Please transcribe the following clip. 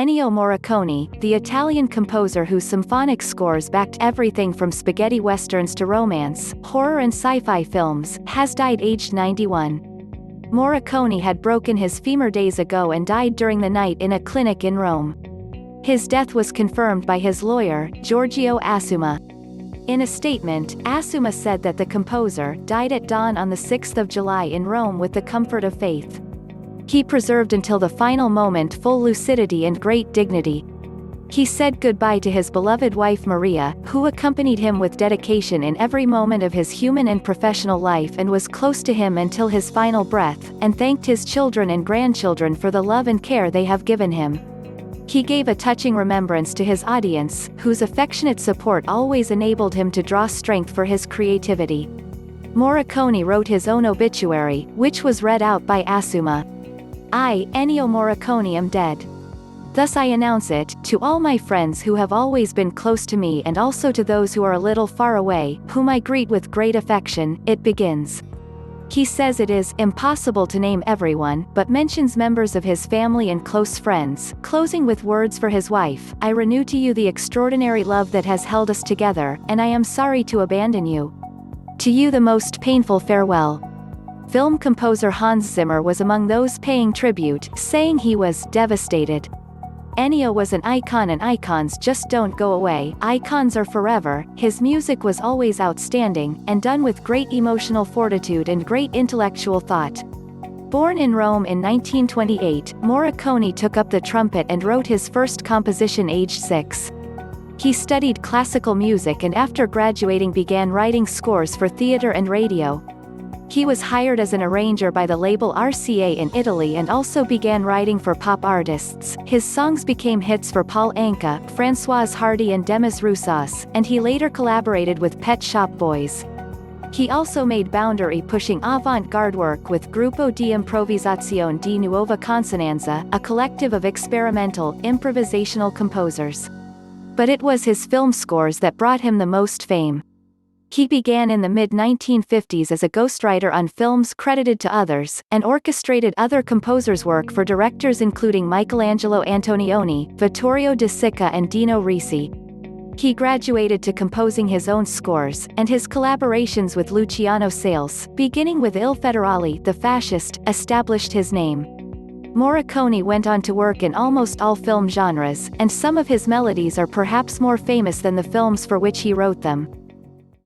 Ennio Morricone, the Italian composer whose symphonic scores backed everything from spaghetti westerns to romance, horror and sci-fi films, has died aged 91. Morricone had broken his femur days ago and died during the night in a clinic in Rome. His death was confirmed by his lawyer, Giorgio Assumma. In a statement, Assumma said that the composer died at dawn on the 6th of July in Rome with the comfort of faith. He preserved until the final moment full lucidity and great dignity. He said goodbye to his beloved wife Maria, who accompanied him with dedication in every moment of his human and professional life and was close to him until his final breath, and thanked his children and grandchildren for the love and care they have given him. He gave a touching remembrance to his audience, whose affectionate support always enabled him to draw strength for his creativity. Morricone wrote his own obituary, which was read out by Assumma. I, Ennio Morricone, am dead. Thus I announce it, to all my friends who have always been close to me and also to those who are a little far away, whom I greet with great affection. It begins. He says it is impossible to name everyone, but mentions members of his family and close friends, closing with words for his wife: I renew to you the extraordinary love that has held us together, and I am sorry to abandon you. To you the most painful farewell. Film composer Hans Zimmer was among those paying tribute, saying he was devastated. Ennio was an icon and icons just don't go away, icons are forever. His music was always outstanding, and done with great emotional fortitude and great intellectual thought. Born in Rome in 1928, Morricone took up the trumpet and wrote his first composition aged 6. He studied classical music and after graduating began writing scores for theater and radio. He was hired as an arranger by the label RCA in Italy and also began writing for pop artists. His songs became hits for Paul Anka, Françoise and Demis Roussos, and he later collaborated with Pet Shop Boys. He also made boundary-pushing avant-garde work with Gruppo di Improvvisazione di Nuova Consonanza, a collective of experimental, improvisational composers. But it was his film scores that brought him the most fame. He began in the mid-1950s as a ghostwriter on films credited to others, and orchestrated other composers' work for directors including Michelangelo Antonioni, Vittorio de Sica and Dino Risi. He graduated to composing his own scores, and his collaborations with Luciano Salce, beginning with Il Federale, the Fascist, established his name. Morricone went on to work in almost all film genres, and some of his melodies are perhaps more famous than the films for which he wrote them.